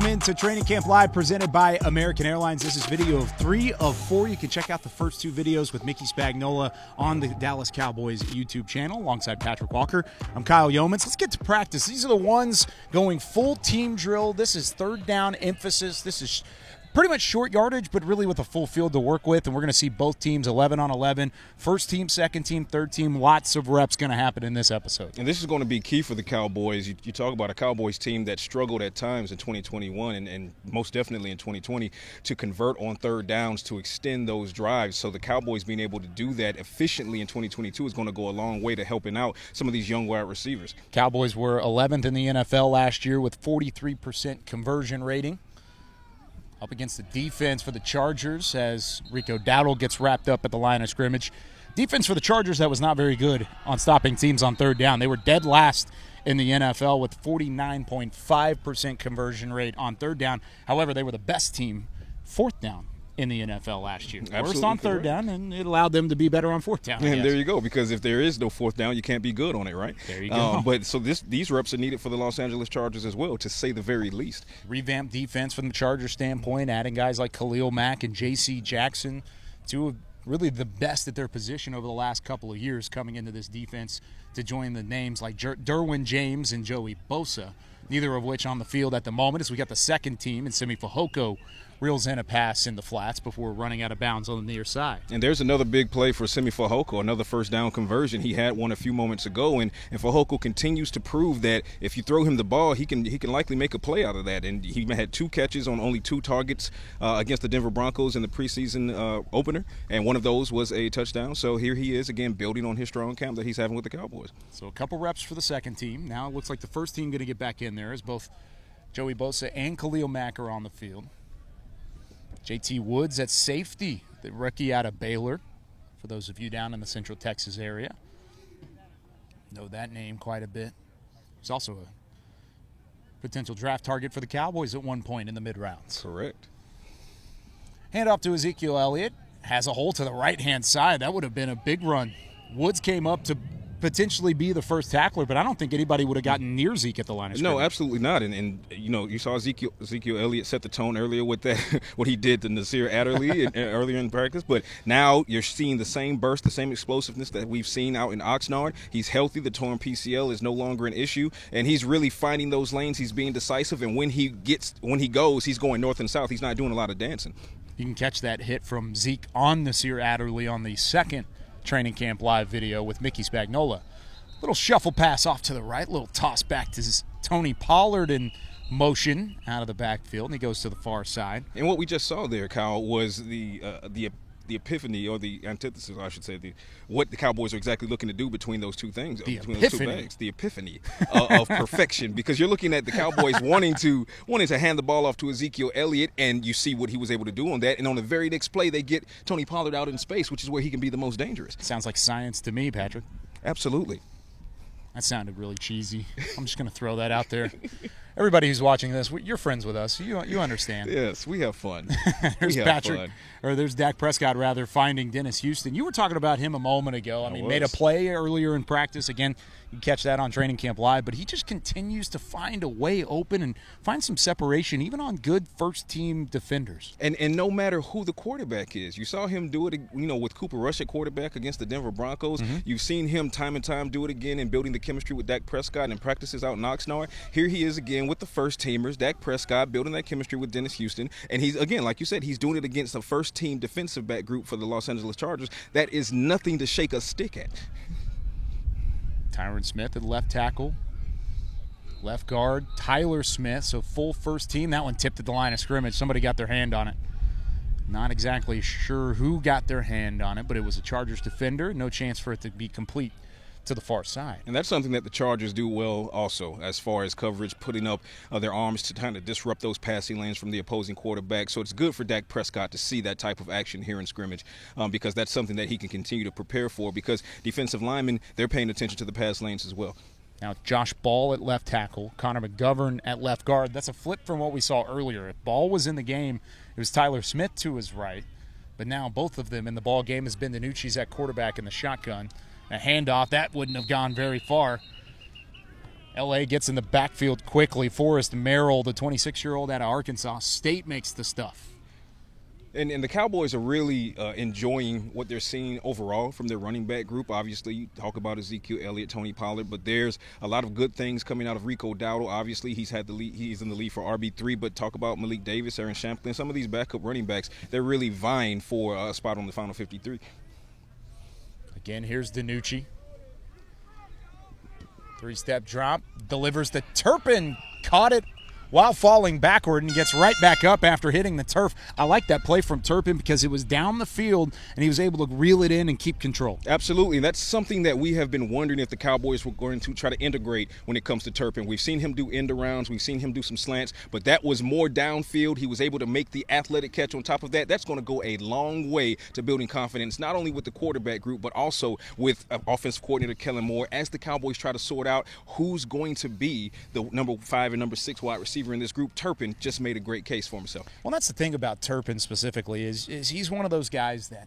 Welcome into Training Camp Live presented by American Airlines. This is video of 3 of 4. You can check out the first 2 videos with Mickey Spagnola on the Dallas Cowboys YouTube channel alongside Patrick Walker. I'm Kyle Yeomans. Let's get to practice. These are the ones going full team drill. This is third down emphasis. This is pretty much short yardage, but really with a full field to work with. And we're going to see both teams 11 on 11. First team, second team, third team. Lots of reps going to happen in this episode. And this is going to be key for the Cowboys. You talk about a Cowboys team that struggled at times in 2021 and most definitely in 2020 to convert on third downs to extend those drives. So the Cowboys being able to do that efficiently in 2022 is going to go a long way to helping out some of these young wide receivers. Cowboys were 11th in the NFL last year with 43% conversion rating. Up against the defense for the Chargers as Rico Dowdle gets wrapped up at the line of scrimmage. Defense for the Chargers that was not very good on stopping teams on third down. They were dead last in the NFL with 49.5% conversion rate on third down. However, they were the best team fourth down in the NFL last year. Absolutely worst on third down, and it allowed them to be better on fourth down. And there you go, because if there is no fourth down, you can't be good on it, right? There you go. But so these reps are needed for the Los Angeles Chargers as well, to say the very least. Revamped defense from the Chargers standpoint, adding guys like Khalil Mack and J.C. Jackson, two of really the best at their position over the last couple of years coming into this defense to join the names like Derwin James and Joey Bosa, neither of which on the field at the moment as we got the second team and Simi Fehoko reels in a pass in the flats before running out of bounds on the near side. And there's another big play for Simi Fehoko, another first down conversion. He had one a few moments ago, and Fehoko continues to prove that if you throw him the ball, he can likely make a play out of that. And he had 2 catches on only 2 targets against the Denver Broncos in the preseason opener, and one of those was a touchdown. So here he is again building on his strong camp that he's having with the Cowboys. So a couple reps for the second team. Now it looks like the first team going to get back in there as both Joey Bosa and Khalil Mack are on the field. J.T. Woods at safety, the rookie out of Baylor, for those of you down in the Central Texas area. Know that name quite a bit. He's also a potential draft target for the Cowboys at one point in the mid-rounds. Correct. Hand off to Ezekiel Elliott. Has a hole to the right-hand side. That would have been a big run. Woods came up to potentially be the first tackler, but I don't think anybody would have gotten near Zeke at the line of scrimmage. No, absolutely not. And you know, you saw Ezekiel Elliott set the tone earlier with that, what he did to Nasir Adderley earlier in practice. But now you're seeing the same burst, the same explosiveness that we've seen out in Oxnard. He's healthy. The torn PCL is no longer an issue, and he's really finding those lanes. He's being decisive, and when he goes, he's going north and south. He's not doing a lot of dancing. You can catch that hit from Zeke on Nasir Adderley on the second Training Camp Live video with Mickey Spagnola. Little shuffle pass off to the right, little toss back to Tony Pollard in motion out of the backfield, and he goes to the far side. And what we just saw there, Kyle, was the epiphany, or the antithesis, I should say, what the Cowboys are exactly looking to do between those two things, between those 2 bags. The epiphany of perfection, because you're looking at the Cowboys wanting to hand the ball off to Ezekiel Elliott, and you see what he was able to do on that. And on the very next play, they get Tony Pollard out in space, which is where he can be the most dangerous. Sounds like science to me, Patrick. Absolutely. That sounded really cheesy. I'm just going to throw that out there. Everybody who's watching this, you're friends with us. You understand. Yes, we have fun. There's there's Dak Prescott, rather, finding Dennis Houston. You were talking about him a moment ago. I mean, made a play earlier in practice. Again, you catch that on Training Camp Live. But he just continues to find a way open and find some separation, even on good first-team defenders. And no matter who the quarterback is. You saw him do it, with Cooper Rush at quarterback against the Denver Broncos. Mm-hmm. You've seen him time and time do it again in building the chemistry with Dak Prescott in practices out in Oxnard. Here he is again with the first-teamers, Dak Prescott building that chemistry with Dennis Houston. And he's, again, like you said, he's doing it against the first-team defensive back group for the Los Angeles Chargers. That is nothing to shake a stick at. Tyron Smith at left tackle. Left guard, Tyler Smith, so full first team. That one tipped at the line of scrimmage. Somebody got their hand on it. Not exactly sure who got their hand on it, but it was a Chargers defender. No chance for it to be complete to the far side. And that's something that the Chargers do well also, as far as coverage, putting up their arms to kind of disrupt those passing lanes from the opposing quarterback. So it's good for Dak Prescott to see that type of action here in scrimmage, because that's something that he can continue to prepare for, because defensive linemen, they're paying attention to the pass lanes as well. Now Josh Ball at left tackle, Connor McGovern at left guard. That's a flip from what we saw earlier. If Ball was in the game, it was Tyler Smith to his right. But now both of them in the ball game has been DiNucci's at quarterback in the shotgun. A handoff, that wouldn't have gone very far. L.A. gets in the backfield quickly. Forrest Merrill, the 26-year-old out of Arkansas State, makes the stuff. And the Cowboys are really enjoying what they're seeing overall from their running back group. Obviously, you talk about Ezekiel Elliott, Tony Pollard, but there's a lot of good things coming out of Rico Dowdle. Obviously, he's in the lead for RB3, but talk about Malik Davis, Aaron Champlin, some of these backup running backs, they're really vying for a spot on the final 53. Again, here's DiNucci. 3-step drop, delivers the Turpin, caught it while falling backward and gets right back up after hitting the turf. I like that play from Turpin because it was down the field and he was able to reel it in and keep control. Absolutely. That's something that we have been wondering if the Cowboys were going to try to integrate when it comes to Turpin. We've seen him do end arounds. We've seen him do some slants, but that was more downfield. He was able to make the athletic catch on top of that. That's going to go a long way to building confidence, not only with the quarterback group, but also with offensive coordinator Kellen Moore as the Cowboys try to sort out who's going to be the number 5 and number 6 wide receiver in this group. Turpin just made a great case for himself. Well, that's the thing about Turpin specifically is he's one of those guys that,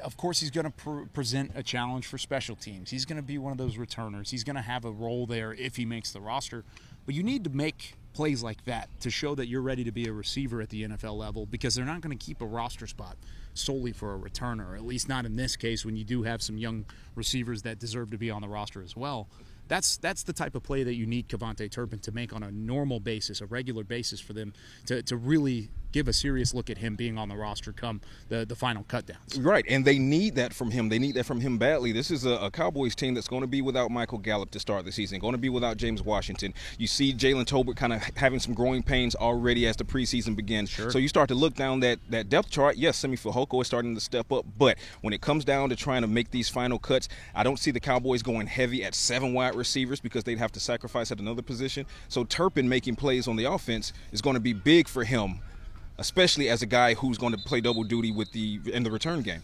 of course, he's going to present a challenge for special teams. He's going to be one of those returners. He's going to have a role there if he makes the roster. But you need to make plays like that to show that you're ready to be a receiver at the NFL level, because they're not going to keep a roster spot solely for a returner, at least not in this case when you do have some young receivers that deserve to be on the roster as well. That's the type of play that you need KaVontae Turpin to make on a normal basis, a regular basis, for them to really give a serious look at him being on the roster come the final cutdowns. Right, and they need that from him. They need that from him badly. This is a Cowboys team that's going to be without Michael Gallup to start the season, going to be without James Washington. You see Jalen Tolbert kind of having some growing pains already as the preseason begins. Sure. So you start to look down that depth chart. Yes, Simi Fehoko is starting to step up, but when it comes down to trying to make these final cuts, I don't see the Cowboys going heavy at 7 wide receivers because they'd have to sacrifice at another position. So Turpin making plays on the offense is going to be big for him, especially as a guy who's going to play double duty in the return game.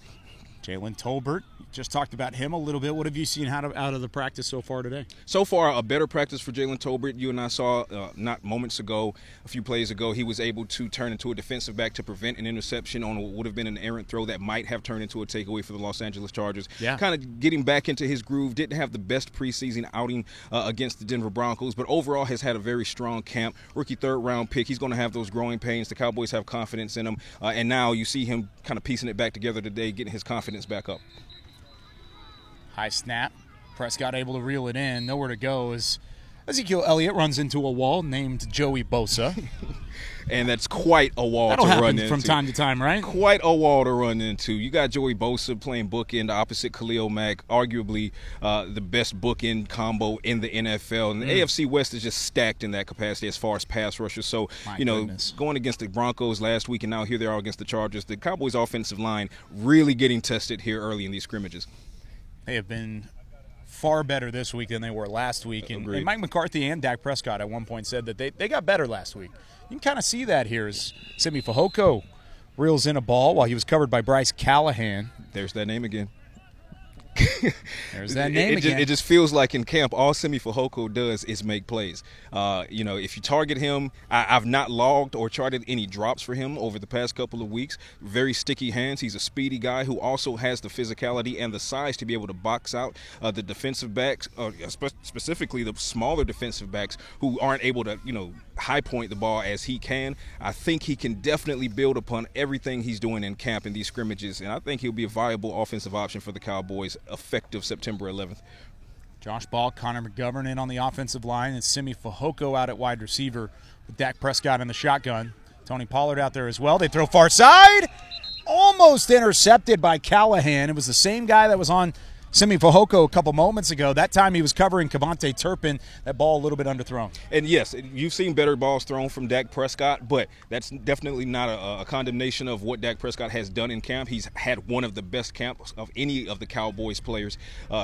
Jalen Tolbert, just talked about him a little bit. What have you seen out of the practice so far today? So far, a better practice for Jalen Tolbert. You and I saw not moments ago, a few plays ago, he was able to turn into a defensive back to prevent an interception on what would have been an errant throw that might have turned into a takeaway for the Los Angeles Chargers. Yeah. Kind of getting back into his groove. Didn't have the best preseason outing against the Denver Broncos, but overall has had a very strong camp. Rookie third-round pick. He's going to have those growing pains. The Cowboys have confidence in him, and now you see him kind of piecing it back together today, getting his confidence back up. High snap. Prescott able to reel it in. Nowhere to go as Ezekiel Elliott runs into a wall named Joey Bosa. And that's quite a wall That'll to run happen into. from time to time, right? Quite a wall to run into. You got Joey Bosa playing bookend opposite Khalil Mack, arguably the best bookend combo in the NFL. And the AFC West is just stacked in that capacity as far as pass rushers. So, goodness. Going against the Broncos last week and now here they are against the Chargers, the Cowboys' offensive line really getting tested here early in these scrimmages. They have been far better this week than they were last week. And Mike McCarthy and Dak Prescott at one point said that they got better last week. You can kind of see that here as Simi Fehoko reels in a ball while he was covered by Bryce Callahan. There's that name again. There's that name again. It just feels like in camp, all Simi Fehoko does is make plays. If you target him, I've not logged or charted any drops for him over the past couple of weeks. Very sticky hands. He's a speedy guy who also has the physicality and the size to be able to box out the defensive backs, specifically the smaller defensive backs who aren't able to, high point the ball as he can. I think he can definitely build upon everything he's doing in camp in these scrimmages, and I think he'll be a viable offensive option for the Cowboys effective September 11th. Josh Ball, Connor McGovern in on the offensive line, and Simi Fehoko out at wide receiver with Dak Prescott in the shotgun. Tony Pollard out there as well. They throw far side. Almost intercepted by Callahan. It was the same guy that was on Simi Fehoko a couple moments ago. That time he was covering KaVontae Turpin. That ball a little bit underthrown. And yes, you've seen better balls thrown from Dak Prescott, but that's definitely not a condemnation of what Dak Prescott has done in camp. He's had one of the best camps of any of the Cowboys players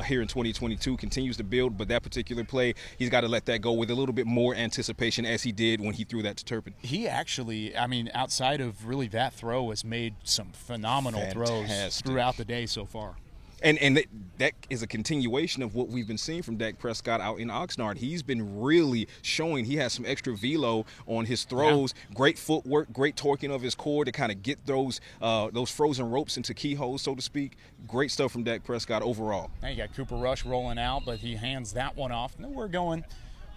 here in 2022. Continues to build, but that particular play, he's got to let that go with a little bit more anticipation as he did when he threw that to Turpin. He actually, outside of really that throw, has made some phenomenal throws throughout the day so far. And that is a continuation of what we've been seeing from Dak Prescott out in Oxnard. He's been really showing he has some extra velo on his throws, great footwork, great torquing of his core to kind of get those frozen ropes into keyholes, so to speak. Great stuff from Dak Prescott overall. Now you got Cooper Rush rolling out, but he hands that one off. Nowhere going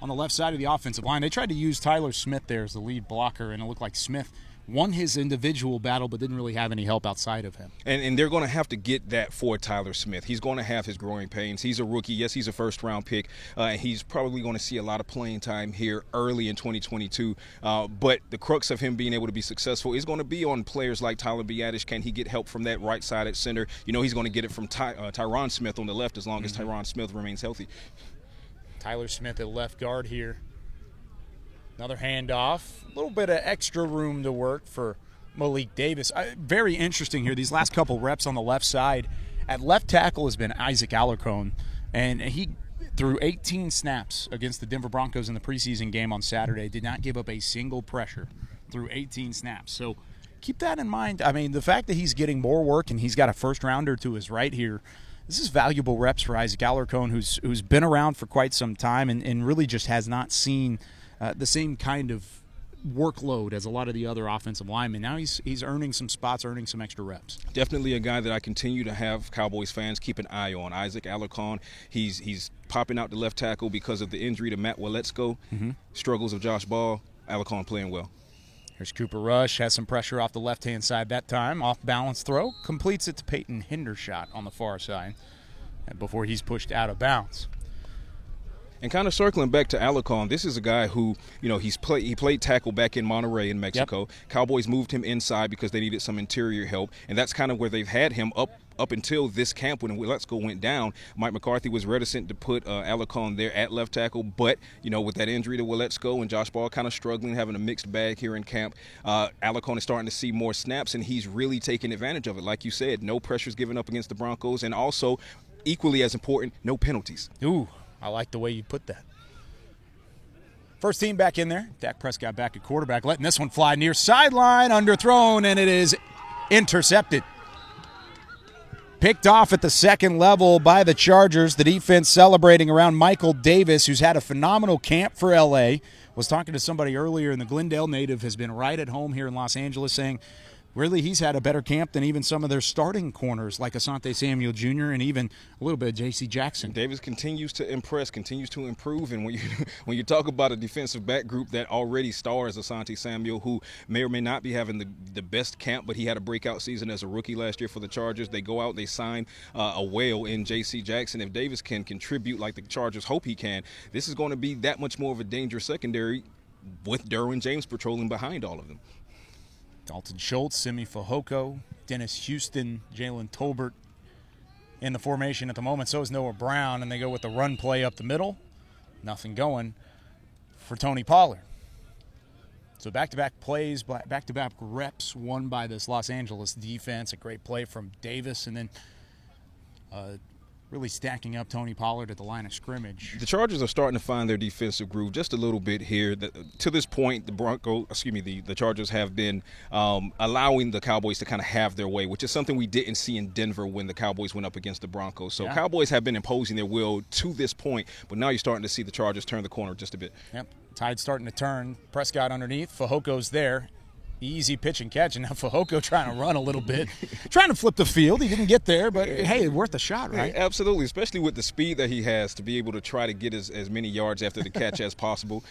on the left side of the offensive line. They tried to use Tyler Smith there as the lead blocker, and it looked like Smith won his individual battle but didn't really have any help outside of him. And they're going to have to get that for Tyler Smith. He's going to have his growing pains. He's a rookie. Yes, he's a first-round pick. He's probably going to see a lot of playing time here early in 2022. But the crux of him being able to be successful is going to be on players like Tyler Biadasz. Can he get help from that right side at center? You know he's going to get it from Tyron Smith on the left as long as Tyron Smith remains healthy. Tyler Smith at left guard here. Another handoff. A little bit of extra room to work for Malik Davis. Very interesting here. These last couple reps on the left side. At left tackle has been Isaac Alarcon, and he threw 18 snaps against the Denver Broncos in the preseason game on Saturday. Did not give up a single pressure through 18 snaps. So keep that in mind. I mean, the fact that he's getting more work and he's got a first-rounder to his right here, this is valuable reps for Isaac Alarcon, who's been around for quite some time and really just has not seen the same kind of workload as a lot of the other offensive linemen. Now he's earning some spots, earning some extra reps. Definitely a guy that I continue to have Cowboys fans keep an eye on. Isaac Alarcon, he's popping out the left tackle because of the injury to Matt Waletzko. Struggles of Josh Ball. Alarcon playing well. Here's Cooper Rush, has some pressure off the left-hand side that time. Off-balance throw, completes it to Peyton Hendershot on the far side before he's pushed out of bounds. And kind of circling back to Alarcon, this is a guy who, you know, he played tackle back in Monterrey in Mexico. Yep. Cowboys moved him inside because they needed some interior help, and that's kind of where they've had him up until this camp when Waletzko went down. Mike McCarthy was reticent to put Alarcon there at left tackle, but, you know, with that injury to Waletzko and Josh Ball kind of struggling, having a mixed bag here in camp, Alarcon is starting to see more snaps, and he's really taking advantage of it. Like you said, no pressures given up against the Broncos, and also, equally as important, no penalties. Ooh, I like the way you put that. First team back in there. Dak Prescott back at quarterback, letting this one fly near sideline, underthrown, and it is intercepted. Picked off at the second level by the Chargers. The defense celebrating around Michael Davis, who's had a phenomenal camp for L.A. Was talking to somebody earlier, and the Glendale native has been right at home here in Los Angeles saying, really, he's had a better camp than even some of their starting corners like Asante Samuel Jr. and even a little bit of J.C. Jackson. Davis continues to impress, continues to improve, and when you talk about a defensive back group that already stars Asante Samuel, who may or may not be having the best camp, but he had a breakout season as a rookie last year for the Chargers. They go out, they sign a whale in J.C. Jackson. If Davis can contribute like the Chargers hope he can, this is going to be that much more of a dangerous secondary with Derwin James patrolling behind all of them. Dalton Schultz, Simi Fehoko, Dennis Houston, Jalen Tolbert in the formation at the moment. So is Noah Brown, and they go with the run play up the middle. Nothing going for Tony Pollard. So back-to-back plays, back-to-back reps won by this Los Angeles defense. A great play from Davis, and then really stacking up Tony Pollard at the line of scrimmage. The Chargers are starting to find their defensive groove just a little bit here. To this point, the Chargers have been allowing the Cowboys to kind of have their way, which is something we didn't see in Denver when the Cowboys went up against the Broncos. So Cowboys have been imposing their will to this point, but now you're starting to see the Chargers turn the corner just a bit. Yep, tide's starting to turn. Prescott underneath, Fajoko's there. Easy pitch and catch, and now Fehoko trying to run a little bit, trying to flip the field. He didn't get there, but hey, worth a shot, right? Absolutely, especially with the speed that he has to be able to try to get as many yards after the catch as possible.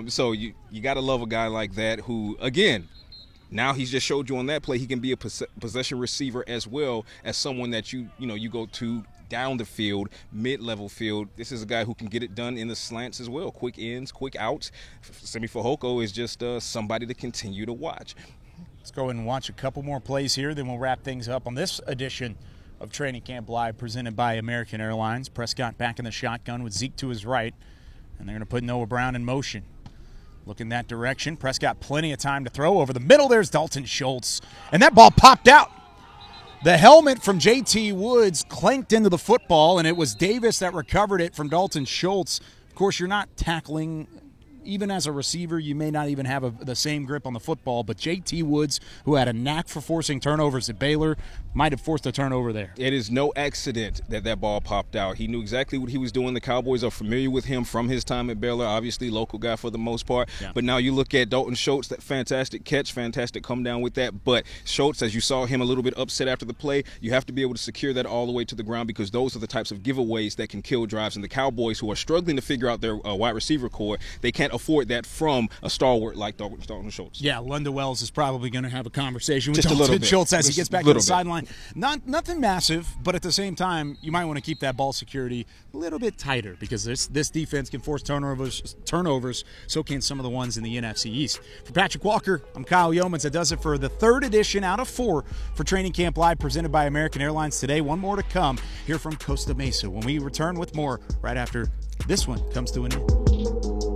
So you got to love a guy like that who, again, now he's just showed you on that play he can be a possession receiver as well as someone that you go to down the field, mid-level field. This is a guy who can get it done in the slants as well. Quick ins, quick outs. Simi Fehoko is just somebody to continue to watch. Let's go and watch a couple more plays here, then we'll wrap things up on this edition of Training Camp Live presented by American Airlines. Prescott back in the shotgun with Zeke to his right, and they're going to put Noah Brown in motion. Look in that direction. Prescott plenty of time to throw. Over the middle, there's Dalton Schultz, and that ball popped out. The helmet from J.T. Woods clanked into the football, and it was Davis that recovered it from Dalton Schultz. Of course, you're not tackling even as a receiver, you may not even have the same grip on the football, but J.T. Woods, who had a knack for forcing turnovers at Baylor, might have forced a turnover there. It is no accident that ball popped out. He knew exactly what he was doing. The Cowboys are familiar with him from his time at Baylor, obviously local guy for the most part. Yeah. But now you look at Dalton Schultz, that fantastic catch, fantastic come down with that. But Schultz, as you saw him a little bit upset after the play, you have to be able to secure that all the way to the ground, because those are the types of giveaways that can kill drives. And the Cowboys, who are struggling to figure out their wide receiver core, they can't afford that from a stalwart like Dalton Schultz. Yeah, Lunda Wells is probably going to have a conversation with Dalton Schultz as he gets back to the sideline. Nothing massive, but at the same time, you might want to keep that ball security a little bit tighter, because this defense can force turnovers. So can some of the ones in the NFC East. For Patrick Walker, I'm Kyle Yeomans. That does it for the third edition out of 4 for Training Camp Live, presented by American Airlines today. One more to come here from Costa Mesa when we return with more right after this one comes to an end.